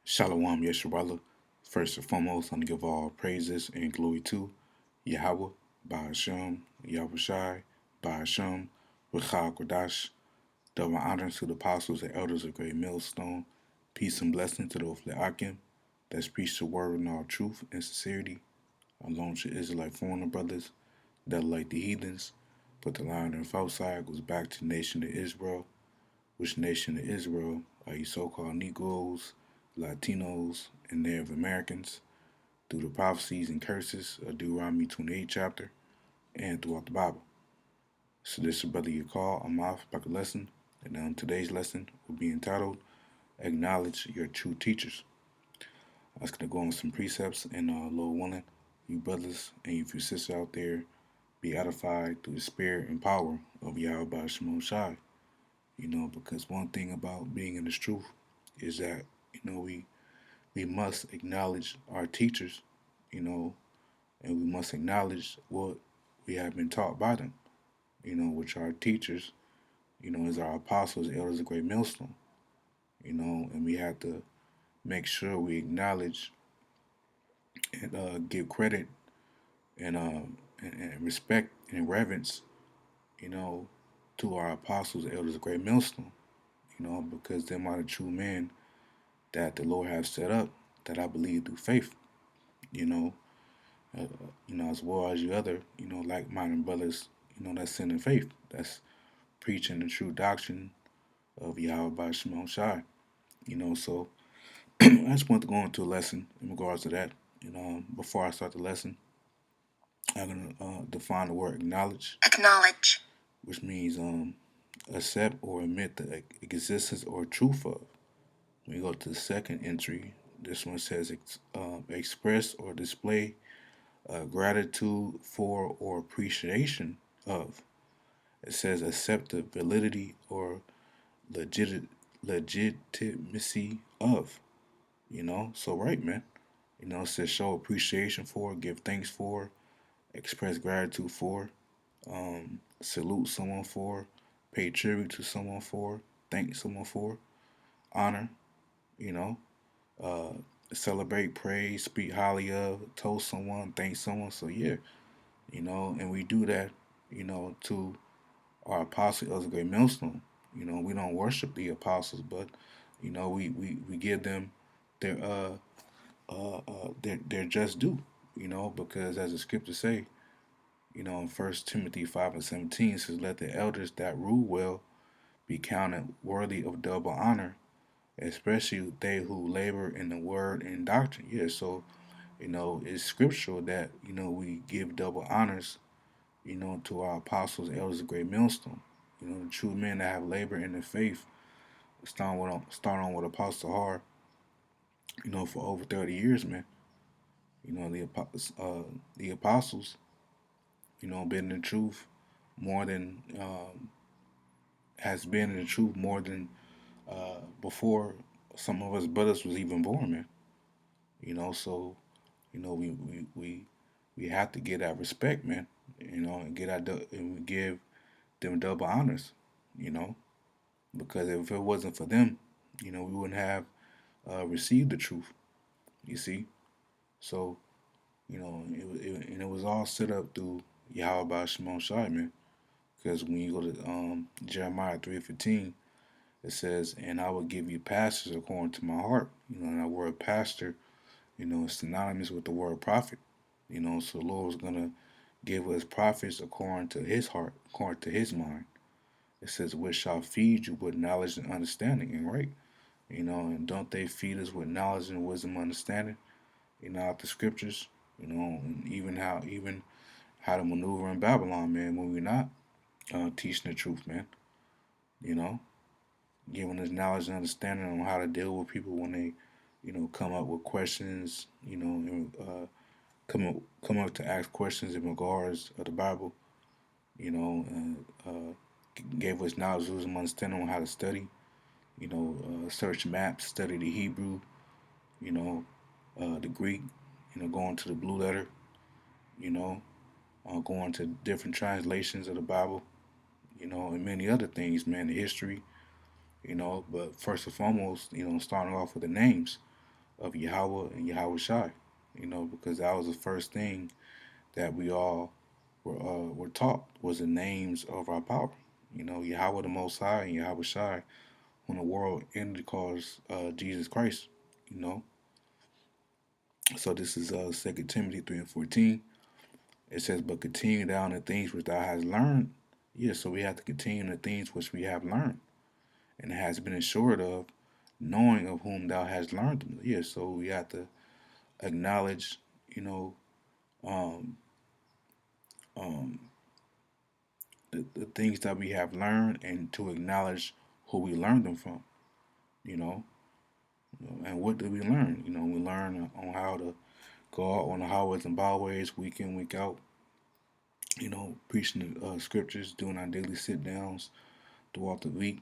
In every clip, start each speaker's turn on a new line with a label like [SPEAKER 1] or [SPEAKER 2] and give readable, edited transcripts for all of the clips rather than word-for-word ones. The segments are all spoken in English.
[SPEAKER 1] Shalom Yeshua. First and foremost, I want to give all praises and glory to Yahweh, Ba'ashem, Yahushai, Ba'ashem, Rechal Kodash. Double honor to the apostles and elders of Great Millstone. Peace and blessing to those Le'akim that's preached the word in all truth and sincerity, along with Israelite foreigner brothers that like the heathens, but the line on the south side goes back to the nation of Israel. Which nation of Israel are you so-called Negroes, Latinos, and Native Americans through the prophecies and curses of Deuteronomy 28 chapter and throughout the Bible? So this is Brother Yakal. I'm off back a lesson, and today's lesson will be entitled Acknowledge Your True Teachers. I was going to go on some precepts and Lord willing, you brothers and you few sisters out there be edified through the spirit and power of Yahweh Shemon Shai. Because one thing about being in this truth is that, we must acknowledge our teachers, and we must acknowledge what we have been taught by them, which our teachers, is our apostles, elders of Great Millstone, and we have to make sure we acknowledge and give credit and respect and reverence, you know, to our apostles, elders of Great Millstone, because them are the true men that the Lord has set up that I believe through faith, you know, as well as you other, like-minded brothers, that's sending faith, that's preaching the true doctrine of Yahweh by Shimon Shai, So I just want to go into a lesson in regards to that. Before I start the lesson, I'm gonna define the word acknowledge. Acknowledge, which means accept or admit the existence or truth of. When you go to the second entry, this one says express or display gratitude for or appreciation of. It says accept the validity or legit legitimacy of. So right, man. It says show appreciation for, give thanks for, express gratitude for, salute someone for, pay tribute to someone for, thank someone for, honor, you know, uh, celebrate, praise, speak highly of, toast someone, thank someone. So yeah, and we do that, to our apostle Elder Great Millstone. We don't worship the apostles, but we give them their their just due. Because as the scriptures say, in First Timothy 5:17 says, "Let the elders that rule well be counted worthy of double honor, especially they who labor in the word and doctrine." Yeah, so it's scriptural that we give double honors, to our apostles, elders of Great Millstone. The true men that have labor in the faith, starting with Apostle Har, for over 30 years, man. The apostles, been in the truth more than has been in the truth more than before some of us brothers was even born, man. So we have to get that respect, man. And and we give them double honors, you know, because if it wasn't for them, we wouldn't have received the truth. You see, so and it was all set up through Yahweh Shimon Shai, man. Because when you go to Jeremiah 3:15, it says, "And I will give you pastors according to my heart." And that word pastor, is synonymous with the word prophet. So the Lord was gonna give us prophets according to His heart, according to His mind. It says, "Which shall feed you with knowledge and understanding." And right, and don't they feed us with knowledge and wisdom, and understanding? Out the scriptures. And even how to maneuver in Babylon, man, when we're not teaching the truth, man. You know, giving us knowledge and understanding on how to deal with people when they, come up with questions, and, come up to ask questions in regards of the Bible, and gave us knowledge, wisdom, understanding on how to study, search maps, study the Hebrew, you know, the Greek, going to the blue letter, you know, going to different translations of the Bible, and many other things, man, the history, but first and foremost, starting off with the names. of Yahweh and Yahweh Shai. Because that was the first thing that we all were taught was the names of our power. Yahweh the Most High and Yahweh Shai, when the world ended, calls Jesus Christ. You know, so this is 2 Timothy 3:14. It says, "But continue down the things which thou hast learned." Yeah, so we have to continue the things which we have learned, and it has been assured of, knowing of whom thou hast learned them. Yeah, so we have to acknowledge, you know, um, um, the things that we have learned, and to acknowledge who we learned them from. You know, and what did we learn? We learn on how to go out on the highways and byways week in, week out. Preaching the scriptures, doing our daily sit downs throughout the week.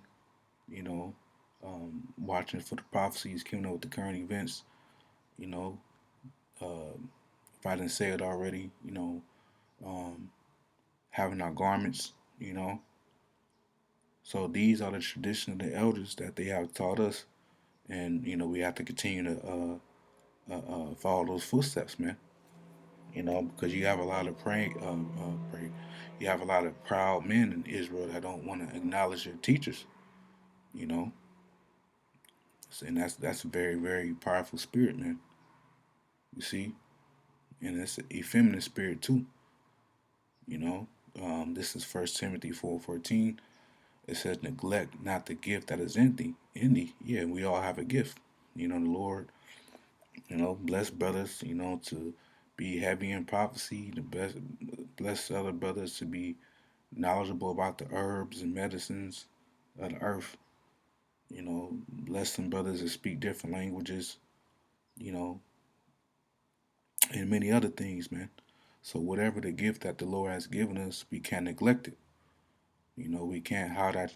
[SPEAKER 1] You know, watching for the prophecies, keeping up with the current events. You know, if I didn't say it already, um, having our garments. You know, so these are the tradition of the elders that they have taught us, and we have to continue to follow those footsteps, man. Because you have a lot of you have a lot of proud men in Israel that don't want to acknowledge their teachers. You know, and that's a very very powerful spirit, man. You see, and it's an effeminate spirit too. You know, this is First Timothy 4:14. It says, "Neglect not the gift that is in thee." In thee, yeah, we all have a gift. The Lord, bless brothers, to be heavy in prophecy. The best, bless other brothers to be knowledgeable about the herbs and medicines of the earth. Bless some brothers that speak different languages. You know, and many other things, man. So whatever the gift that the Lord has given us, we can't neglect it. We can't hide our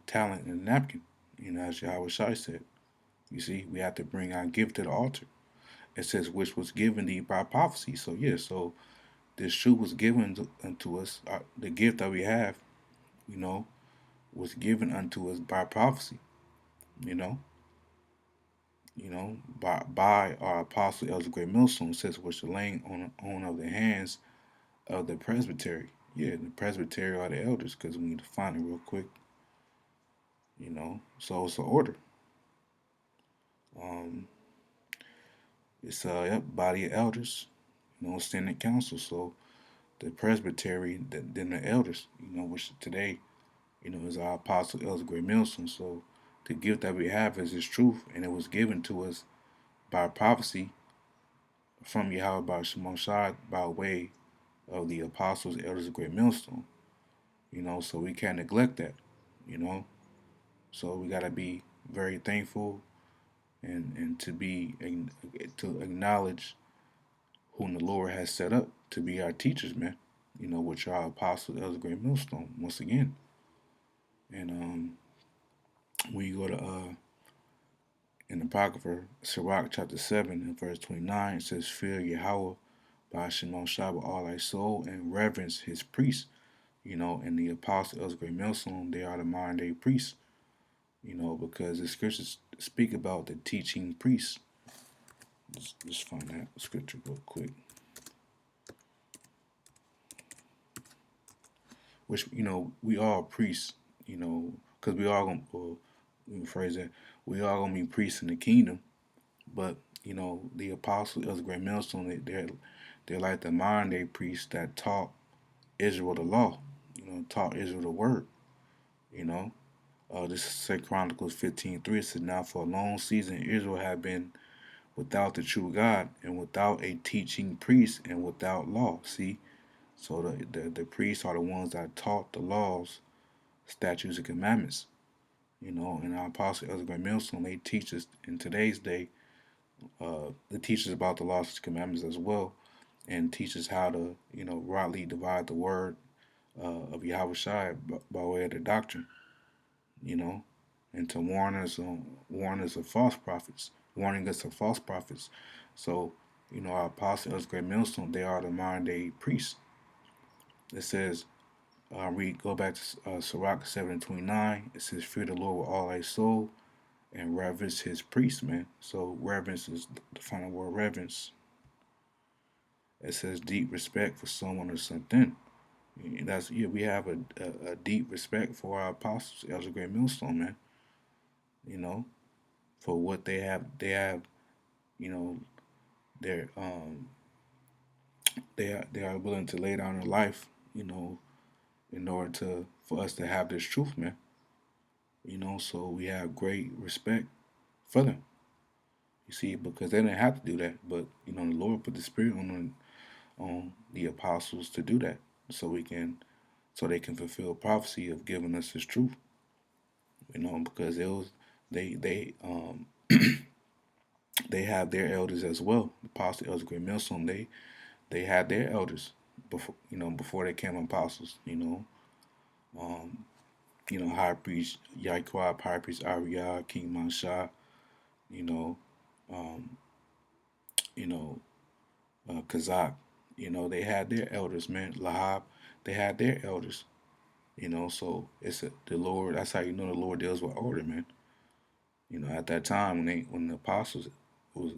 [SPEAKER 1] talent in a napkin. As Yahweh Shai said. You see, we have to bring our gift to the altar. It says, which was given thee by prophecy. So, yeah, so this truth was given unto us. The gift that we have, you know, was given unto us by prophecy, you know, by our apostle Elder Great Millstone, says, which are laying on of the hands of the presbytery. Yeah, the presbytery are the elders, because we need to find it real quick, So it's an order. Um, it's a body of elders, standing council. So the presbytery, then the elders, which today, is our apostle Elder Great Millstone. So the gift that we have is His truth, and it was given to us by prophecy from Yahweh by Shemon Shad by way of the apostles, elders of Great Millstone. So we can't neglect that. You know, so we gotta be very thankful and to acknowledge whom the Lord has set up to be our teachers, man. Which are our apostles, elders of Great Millstone. Once again, and when you go to in the Apocrypha, Sirach chapter 7 and verse 29, it says, "Fear Yahweh by Shemon Shah with all thy soul and reverence his priests." And the apostle of Great Millstone, they are the modern day priests, because the scriptures speak about the teaching priests. Let's find that scripture real quick. Which, we all priests, because we all going to, let me phrase that, we all going to be priests in the kingdom. But the apostles of the Great Millstone, they're like the modern day priests that taught Israel the law, taught Israel the word. You know, this is 2 Chronicles 15:3. It says, "Now for a long season Israel had been without the true God, and without a teaching priest, and without law." See, so the priests are the ones that taught the laws, statutes, and commandments. And our apostle Ezra Great Millstone, they teach us in today's day. It teaches about the laws and commandments as well, and teaches how to, rightly divide the word of Yahweh Shai by way of the doctrine, you know, and to warn us of false prophets, warning us of false prophets. So, our apostle Ezra Great Millstone, they are the modern day priests. It says, go back to Sirach 7:29. It says, "Fear the Lord with all thy soul, and reverence his priests, man. So reverence is the final word. Reverence. It says deep respect for someone or something. That's yeah. We have a deep respect for our apostles, Elder Great Millstone, man. You know, for what they have. They have. You know, they're they are willing to lay down their life. In order to for us to have this truth, man. So we have great respect for them. You see, because they didn't have to do that, but the Lord put the Spirit on the apostles to do that, so they can fulfill prophecy of giving us His truth. Because they they have their elders as well. The apostle elders, great Millstone, they had their elders before they became apostles. Um, High Priest Yaquab, High Priest Ariah, King Mansha, you know, um, you know, Kazak, they had their elders, man. Lahab, they had their elders, so the Lord, that's how the Lord deals with order, man. At that time when the apostles was,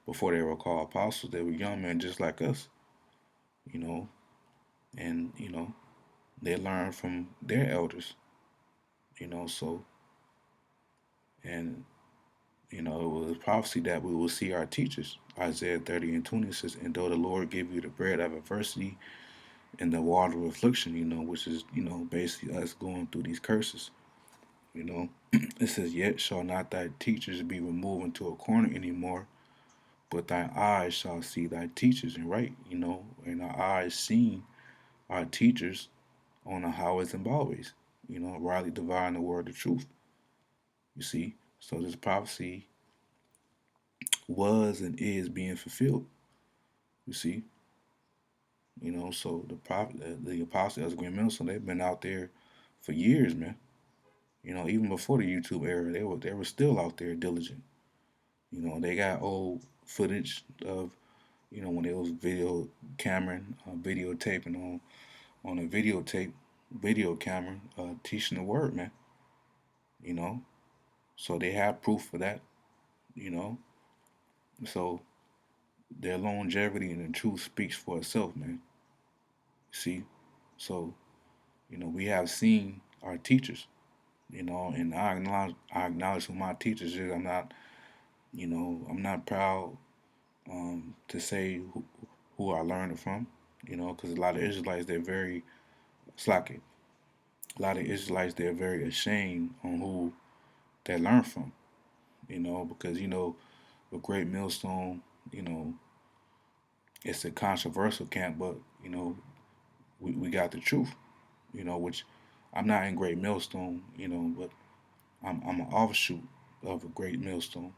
[SPEAKER 1] before they were called apostles, they were young men just like us, you know, and, they learned from their elders, so, and, it was a prophecy that we will see our teachers. Isaiah 30 and 20 says, and though the Lord give you the bread of adversity and the water of affliction, which is, basically us going through these curses, you know. It says, yet shall not thy teachers be removed into a corner anymore, but thine eyes shall see thy teachers. And right, and our eyes seen our teachers on the highways and byways, rightly dividing the word of truth, you see. So this prophecy was and is being fulfilled, you see. So the apostles, as Graham Milson, they've been out there for years, man. Even before the YouTube era, they were still out there diligent. They got old footage of when they was videotaping on a video camera, teaching the word, man. You know, so they have proof for that. You know, so their longevity and the truth speaks for itself, man. See, so we have seen our teachers. And I acknowledge who my teachers is. I'm not proud to say who I learned it from. Because a lot of Israelites they're very slack. A lot of Israelites they're very ashamed on who they learn from. Because the Great Millstone, you know, it's a controversial camp, but we got the truth. Which I'm not in Great Millstone, but I'm an offshoot of a Great Millstone.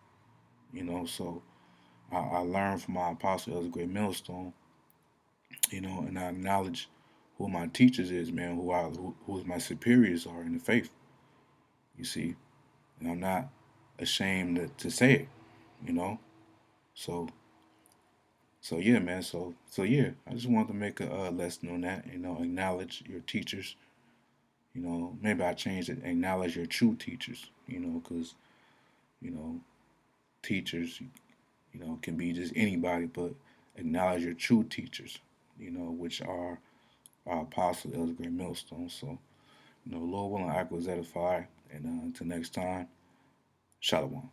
[SPEAKER 1] So I learned from my apostle as a Great Millstone, and I acknowledge who my teachers is, man, who my superiors are in the faith. You see, and I'm not ashamed to say it. You know, so yeah, man. So yeah, I just wanted to make a lesson on that. Acknowledge your teachers. Maybe I changed it. Acknowledge your true teachers. Because you know teachers, can be just anybody, but acknowledge your true teachers. Which are our apostle, Elder Great Millstone. So Lord willing, I was edified, and until next time, Shalom.